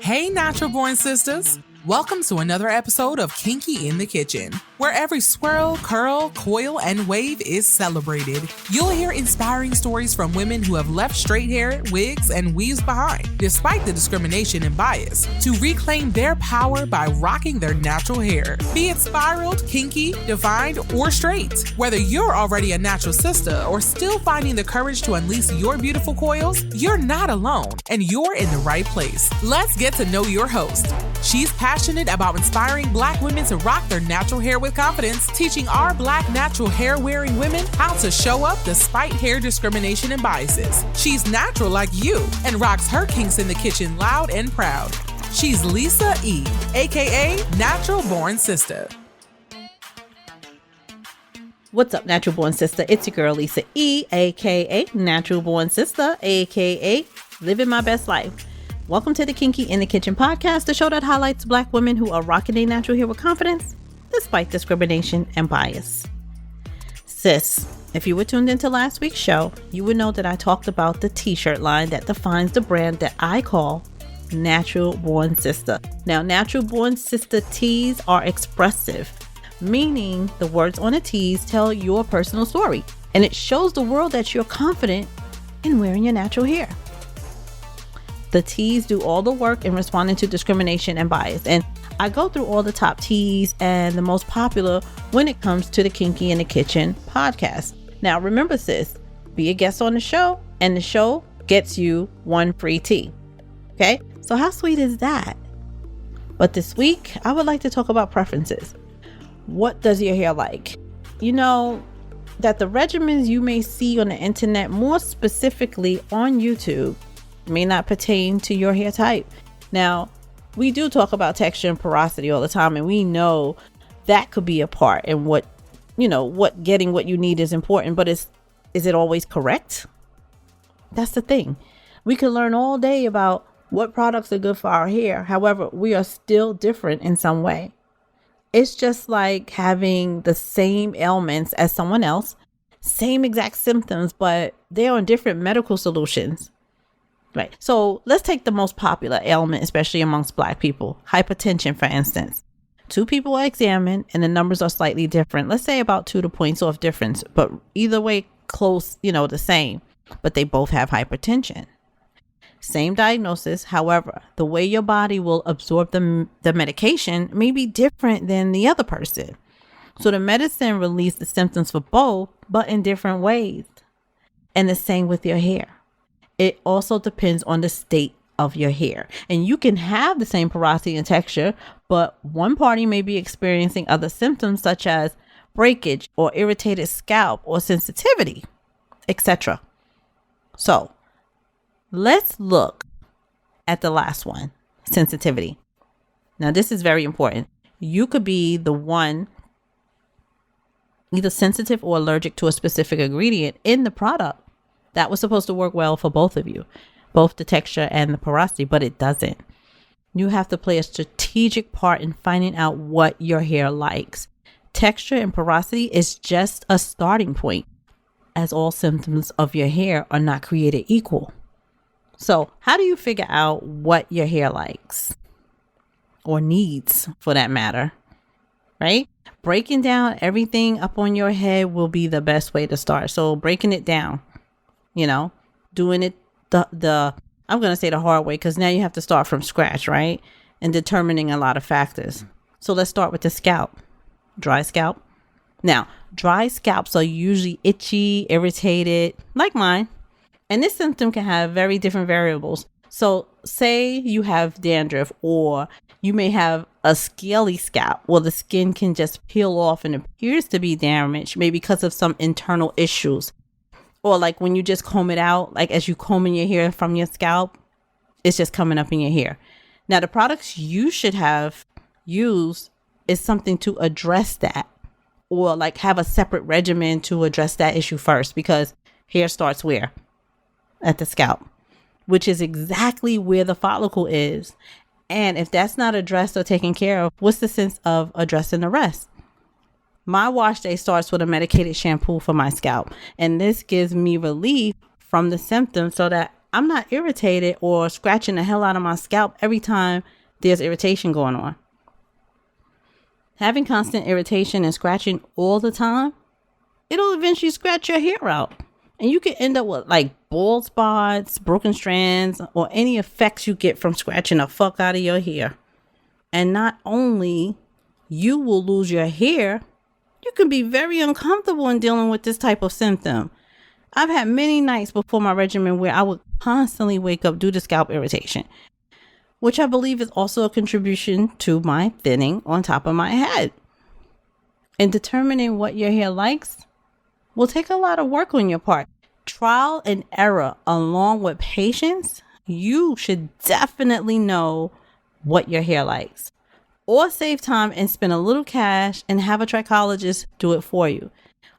Hey, Natural Born Sistahs! Welcome to another episode of Kinky in the Kitchen, where every swirl, curl, coil, and wave is celebrated. You'll hear inspiring stories from women who have left straight hair, wigs, and weaves behind, despite the discrimination and bias, to reclaim their power by rocking their natural hair. Be it spiraled, kinky, defined, or straight. Whether you're already a natural sister or still finding the courage to unleash your beautiful coils, you're not alone, and you're in the right place. Let's get to know your host. She's passionate about inspiring Black women to rock their natural hair with confidence, teaching our Black natural hair-wearing women how to show up despite hair discrimination and biases. She's natural like you and rocks her kinks in the kitchen loud and proud. She's Lisa E., aka Natural Born Sistah. What's up, Natural Born Sistah? It's your girl, Lisa E., aka Natural Born Sistah, aka Living My Best Life. Welcome to the Kinky in the Kitchen podcast, the show that highlights Black women who are rocking their natural hair with confidence, despite discrimination and bias. Sis, if you were tuned into last week's show, you would know that I talked about the t-shirt line that defines the brand that I call Natural Born Sistah. Now, Natural Born Sistah tees are expressive, meaning the words on the tees tell your personal story, and it shows the world that you're confident in wearing your natural hair. The tees do all the work in responding to discrimination and bias. And I go through all the top tees and the most popular when it comes to the Kinky in the Kitchen podcast. Now, remember, sis, be a guest on the show and the show gets you one free tee. Okay? So how sweet is that? But this week, I would like to talk about preferences. What does your hair like? You know that the regimens you may see on the internet, more specifically on YouTube, may not pertain to your hair type. Now, we do talk about texture and porosity all the time, and we know that could be a part in what getting what you need is important, but is it always correct? That's the thing. We can learn all day about what products are good for our hair. However, we are still different in some way. It's just like having the same ailments as someone else, same exact symptoms, but they're on different medical solutions. Right. So let's take the most popular ailment, especially amongst Black people, hypertension, for instance. Two people are examined and the numbers are slightly different. Let's say about 2 points off difference, but either way, close, the same, but they both have hypertension. Same diagnosis. However, the way your body will absorb the medication may be different than the other person. So the medicine relieves the symptoms for both, but in different ways. And the same with your hair. It also depends on the state of your hair. And you can have the same porosity and texture, but one party may be experiencing other symptoms such as breakage or irritated scalp or sensitivity, etc. So let's look at the last one, sensitivity. Now, this is very important. You could be the one either sensitive or allergic to a specific ingredient in the product that was supposed to work well for both of you, both the texture and the porosity, but it doesn't. You have to play a strategic part in finding out what your hair likes. Texture and porosity is just a starting point, as all symptoms of your hair are not created equal. So how do you figure out what your hair likes or needs, for that matter, right? Breaking down everything up on your head will be the best way to start. So breaking it down. Doing it I'm going to say the hard way, because now you have to start from scratch, right? And determining a lot of factors. So let's start with the scalp. Dry scalp. Now, dry scalps are usually itchy, irritated, like mine. And this symptom can have very different variables. So say you have dandruff, or you may have a scaly scalp. Well, the skin can just peel off and appears to be damaged, maybe because of some internal issues. Or like when you just comb it out, like as you combing your hair from your scalp, it's just coming up in your hair. Now, the products you should have used is something to address that, or like have a separate regimen to address that issue first, because hair starts where? At the scalp, which is exactly where the follicle is. And if that's not addressed or taken care of, what's the sense of addressing the rest? My wash day starts with a medicated shampoo for my scalp, and this gives me relief from the symptoms so that I'm not irritated or scratching the hell out of my scalp every time there's irritation going on. Having constant irritation and scratching all the time, it'll eventually scratch your hair out. And you can end up with like bald spots, broken strands, or any effects you get from scratching the fuck out of your hair. And not only you will lose your hair, you can be very uncomfortable in dealing with this type of symptom. I've had many nights before my regimen where I would constantly wake up due to scalp irritation, which I believe is also a contribution to my thinning on top of my head. And determining what your hair likes will take a lot of work on your part. Trial and error along with patience, you should definitely know what your hair likes. Or save time and spend a little cash and have a trichologist do it for you.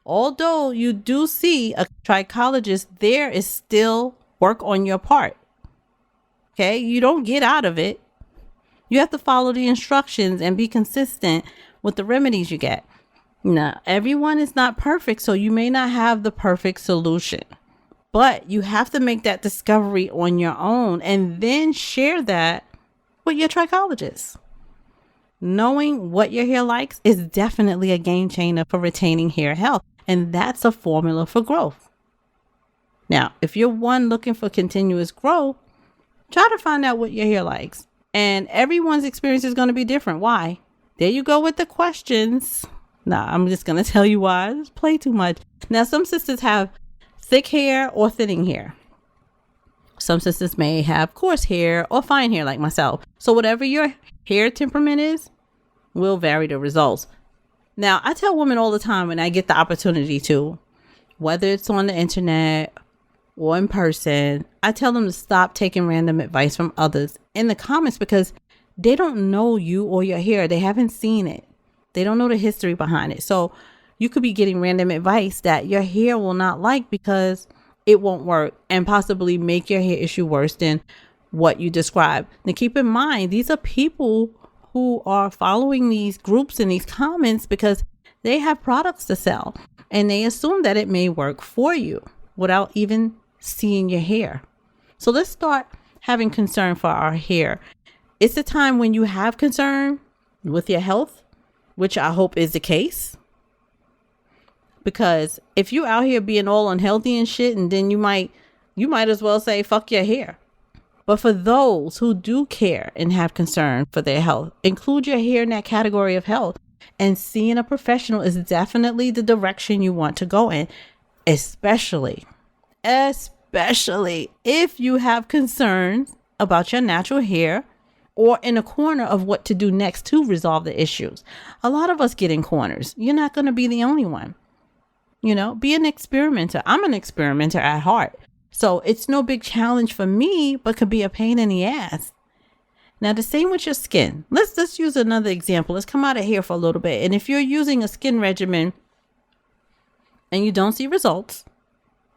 Although you do see a trichologist, there is still work on your part. Okay, you don't get out of it. You have to follow the instructions and be consistent with the remedies you get. Now, everyone is not perfect, so you may not have the perfect solution. But you have to make that discovery on your own and then share that with your trichologist. Knowing what your hair likes is definitely a game changer for retaining hair health, and that's a formula for growth. Now, if you're one looking for continuous growth, try to find out what your hair likes. And everyone's experience is going to be different. Why? There you go with the questions. Nah, I'm just going to tell you why. I just play too much. Now, some sisters have thick hair or thinning hair. Some sisters may have coarse hair or fine hair like myself. So whatever your hair temperament is will vary the results. Now, I tell women all the time when I get the opportunity to, whether it's on the internet or in person, I tell them to stop taking random advice from others in the comments because they don't know you or your hair. They haven't seen it. They don't know the history behind it. So you could be getting random advice that your hair will not like because it won't work and possibly make your hair issue worse than what you describe. Now, keep in mind, these are people who are following these groups and these comments because they have products to sell and they assume that it may work for you without even seeing your hair. So let's start having concern for our hair. It's the time when you have concern with your health, which I hope is the case. Because if you out here being all unhealthy and shit, and then you might as well say, fuck your hair. But for those who do care and have concern for their health, include your hair in that category of health. And seeing a professional is definitely the direction you want to go in, especially if you have concerns about your natural hair or in a corner of what to do next to resolve the issues. A lot of us get in corners. You're not going to be the only one. You know, be an experimenter. I'm an experimenter at heart. So it's no big challenge for me, but could be a pain in the ass. Now, the same with your skin. Let's use another example. Let's come out of here for a little bit. And if you're using a skin regimen and you don't see results,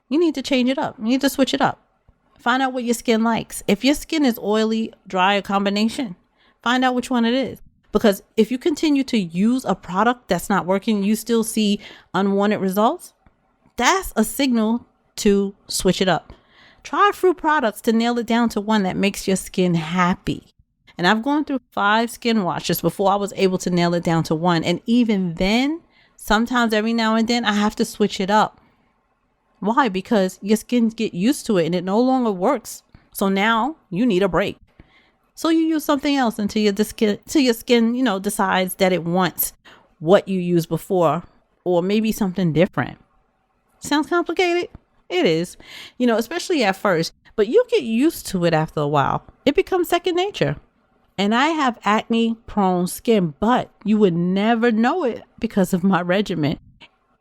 you need to change it up. You need to switch it up. Find out what your skin likes. If your skin is oily, dry, or combination, find out which one it is. Because if you continue to use a product that's not working, you still see unwanted results, that's a signal to switch it up. Try fruit products to nail it down to one that makes your skin happy. And I've gone through 5 skin washes before I was able to nail it down to one. And even then, sometimes every now and then, I have to switch it up. Why? Because your skin get used to it and it no longer works. So now you need a break. So you use something else until your skin, decides that it wants what you used before or maybe something different. Sounds complicated? It is, especially at first, but you get used to it after a while. It becomes second nature. And I have acne prone skin, but you would never know it because of my regimen.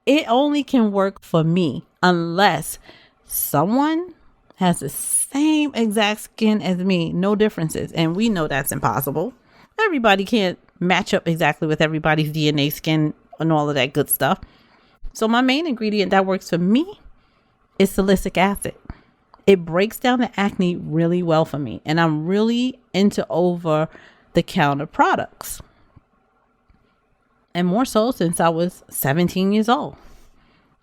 It only can work for me unless someone has the same exact skin as me, no differences. And we know that's impossible. Everybody can't match up exactly with everybody's DNA, skin, and all of that good stuff. So my main ingredient that works for me is salicylic acid. It breaks down the acne really well for me. And I'm really into over-the-counter products. And more so since I was 17 years old.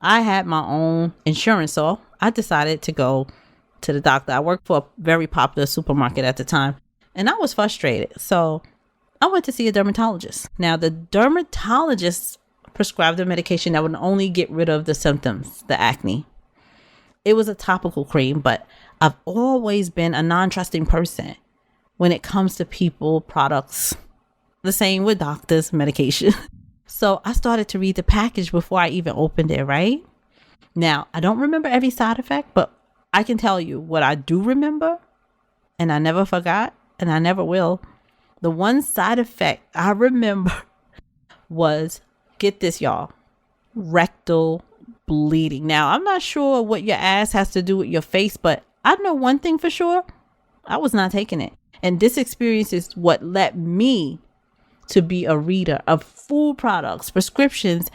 I had my own insurance, so I decided to go to the doctor. I worked for a very popular supermarket at the time, and I was frustrated. So I went to see a dermatologist. Now, the dermatologist prescribed a medication that would only get rid of the symptoms, the acne. It was a topical cream, but I've always been a non-trusting person when it comes to people, products. The same with doctors, medication. So I started to read the package before I even opened it, right? Now, I don't remember every side effect, but I can tell you what I do remember, and I never forgot, and I never will. The one side effect I remember was, get this, y'all, rectal bleeding. Now, I'm not sure what your ass has to do with your face, but I know one thing for sure. I was not taking it. And this experience is what led me to be a reader of food products, prescriptions,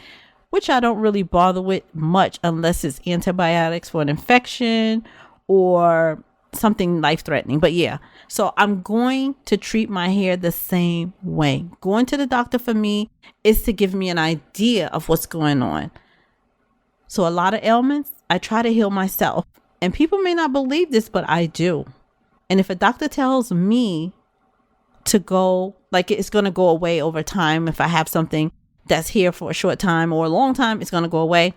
which I don't really bother with much unless it's antibiotics for an infection or something life-threatening. But yeah, so I'm going to treat my hair the same way. Going to the doctor for me is to give me an idea of what's going on. So a lot of ailments, I try to heal myself. And people may not believe this, but I do. And if a doctor tells me to go, like it's going to go away over time, if I have something that's here for a short time or a long time, it's going to go away,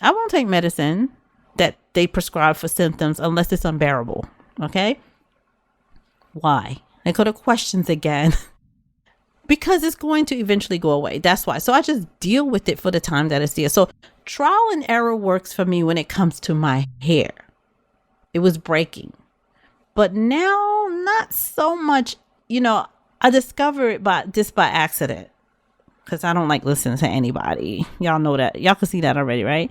I won't take medicine that they prescribe for symptoms unless it's unbearable. Okay? Why? I go to questions again. Because it's going to eventually go away. That's why. So I just deal with it for the time that it's there. So trial and error works for me when it comes to my hair. It was breaking. But now, not so much. I discovered this by accident. Because I don't like listening to anybody. Y'all know that. Y'all can see that already, right?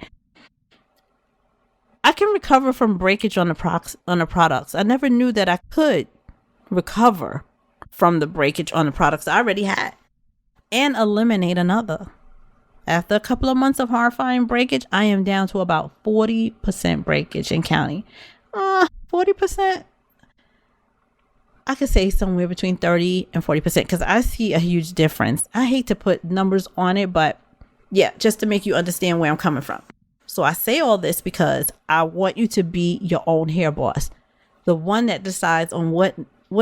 I can recover from breakage on the products. I never knew that I could recover from the breakage on the products I already had and eliminate another. After a couple of months of horrifying breakage, I am down to about 40% breakage and counting. 40%? I could say somewhere between 30 and 40% because I see a huge difference. I hate to put numbers on it, but yeah, just to make you understand where I'm coming from. So I say all this because I want you to be your own hair boss, the one that decides on what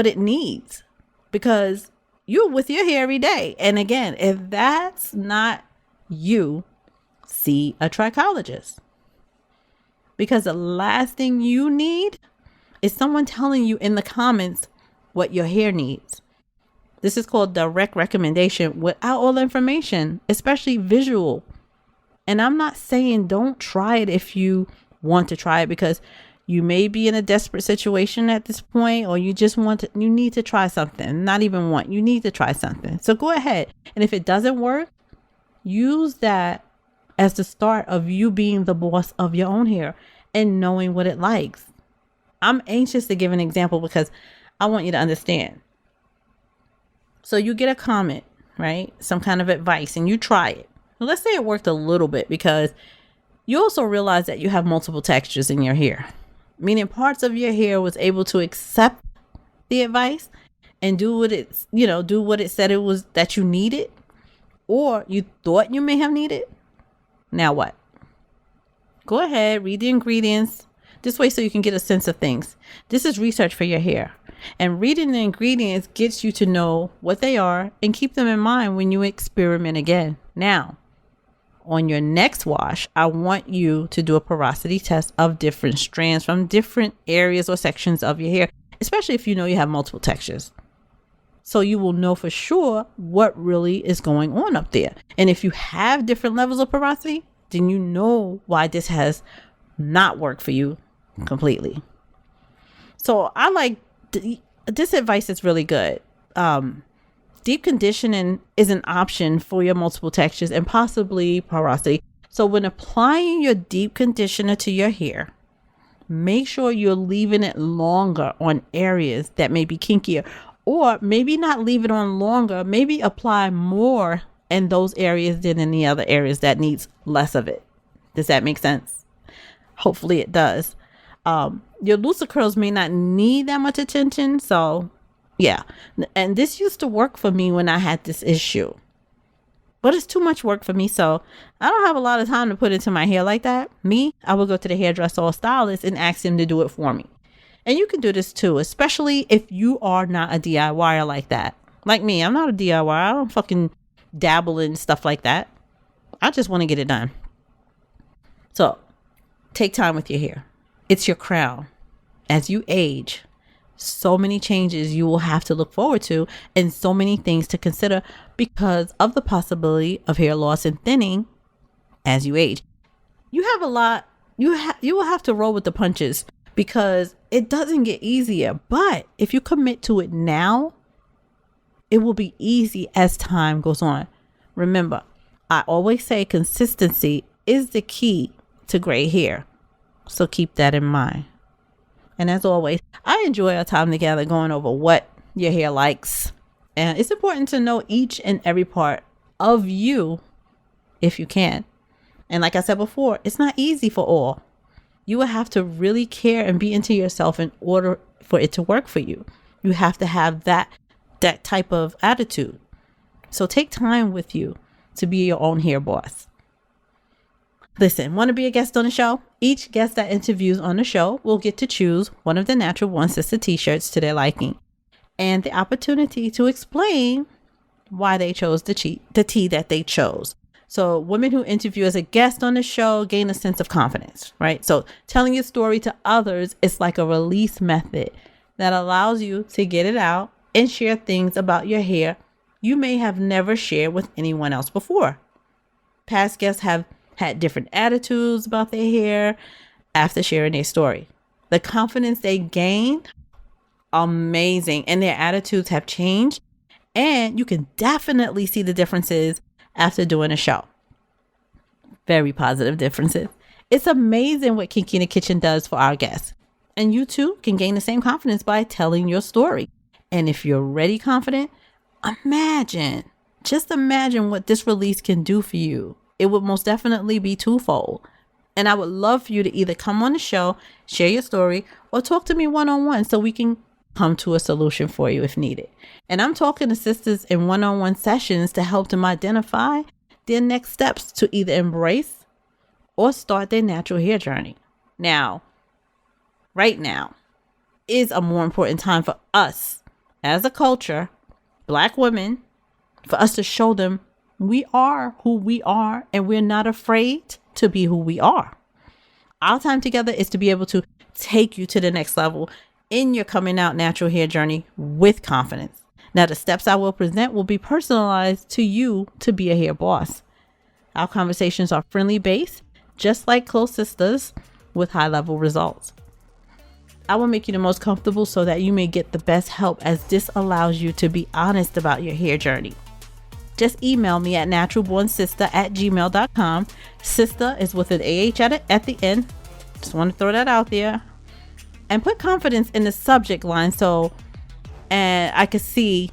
it needs, because you're with your hair every day. And again, if that's not you, see a trichologist, because the last thing you need is someone telling you in the comments what your hair needs. This is called direct recommendation without all the information, especially visual. And I'm not saying don't try it if you want to try it, because you may be in a desperate situation at this point, or you just you need to try something. Not even want, you need to try something. So go ahead. And if it doesn't work, use that as the start of you being the boss of your own hair and knowing what it likes. I'm anxious to give an example because I want you to understand. So you get a comment, right? Some kind of advice, and you try it. Well, let's say it worked a little bit, because you also realize that you have multiple textures in your hair, meaning parts of your hair was able to accept the advice and do what it said it was that you needed, or you thought you may have needed. Now what? Go ahead, read the ingredients. This way, so you can get a sense of things. This is research for your hair. And reading the ingredients gets you to know what they are and keep them in mind when you experiment again. Now, on your next wash, I want you to do a porosity test of different strands from different areas or sections of your hair, especially if you know you have multiple textures. So you will know for sure what really is going on up there. And if you have different levels of porosity, then you know why this has not worked for you completely. So I like this advice is really good. Deep conditioning is an option for your multiple textures and possibly porosity. So when applying your deep conditioner to your hair, make sure you're leaving it longer on areas that may be kinkier, or maybe not leave it on longer, maybe apply more in those areas than in the other areas that needs less of it. Does that make sense? Hopefully it does. Your looser curls may not need that much attention. So yeah. And this used to work for me when I had this issue. but it's too much work for me. So I don't have a lot of time to put into my hair like that. I will go to the hairdresser or stylist and ask them to do it for me. And you can do this too, especially if you are not a DIYer like that. Like me, I'm not a DIYer. I don't fucking dabble in stuff like that. I just want to get it done. So take time with your hair. It's your crown. As you age, so many changes you will have to look forward to and so many things to consider because of the possibility of hair loss and thinning as you age. You have a lot. You will have to roll with the punches because it doesn't get easier. But if you commit to it now, it will be easy as time goes on. Remember, I always say consistency is the key to gray hair. So keep that in mind. And as always, I enjoy our time together going over what your hair likes. And it's important to know each and every part of you if you can. And like I said before, it's not easy for all. You will have to really care and be into yourself in order for it to work for you. You have to have that type of attitude. So take time with you to be your own hair boss. Listen, want to be a guest on the show? Each guest that interviews on the show will get to choose one of the Natural Born Sistah t-shirts to their liking and the opportunity to explain why they chose the tea that they chose. So women who interview as a guest on the show gain a sense of confidence, right? So telling your story to others is like a release method that allows you to get it out and share things about your hair you may have never shared with anyone else before. Past guests have had different attitudes about their hair after sharing their story. The confidence they gained, amazing. And their attitudes have changed. And you can definitely see the differences after doing a show. Very positive differences. It's amazing what Kinky in the Kitchen does for our guests. And you too can gain the same confidence by telling your story. And if you're already confident, just imagine what this release can do for you. It would most definitely be twofold. And I would love for you to either come on the show, share your story, or talk to me one-on-one so we can come to a solution for you if needed. And I'm talking to sisters in one-on-one sessions to help them identify their next steps to either embrace or start their natural hair journey. Now, right now is a more important time for us as a culture, Black women, for us to show them we are who we are and we're not afraid to be who we are. Our time together is to be able to take you to the next level in your coming out natural hair journey with confidence. Now, the steps I will present will be personalized to you to be a hair boss. Our conversations are friendly based, just like close sisters with high level results. I will make you the most comfortable so that you may get the best help, as this allows you to be honest about your hair journey. Just email me at naturalbornsistah@gmail.com. Sistah is with an AH at the end. Just want to throw that out there. And put confidence in the subject line and I can see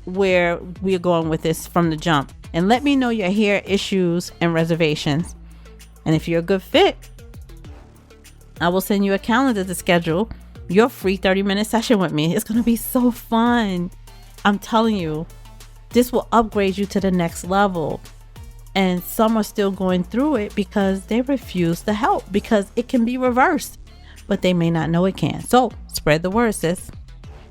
where we're going with this from the jump. And let me know your hair issues and reservations. And if you're a good fit, I will send you a calendar to schedule your free 30-minute session with me. It's going to be so fun. I'm telling you. This will upgrade you to the next level. And some are still going through it because they refuse to help, because it can be reversed, but they may not know it can. So spread the word, sis.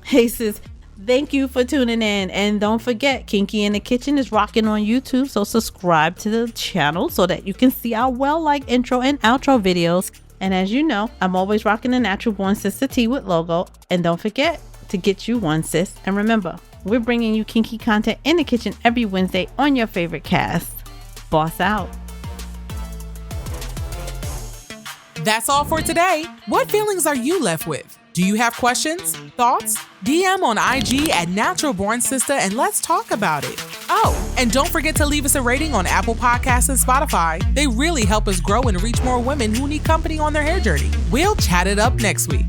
Hey, sis, thank you for tuning in. And don't forget, Kinky in the Kitchen is rocking on YouTube. So subscribe to the channel so that you can see our well-liked intro and outro videos. And as you know, I'm always rocking the Natural Born Sistah tee with logo. And don't forget to get you one, sis. And remember, we're bringing you kinky content in the kitchen every Wednesday on your favorite cast. Boss out. That's all for today. What feelings are you left with? Do you have questions, thoughts? DM on IG at Natural Born Sistah and let's talk about it. Oh, and don't forget to leave us a rating on Apple Podcasts and Spotify. They really help us grow and reach more women who need company on their hair journey. We'll chat it up next week.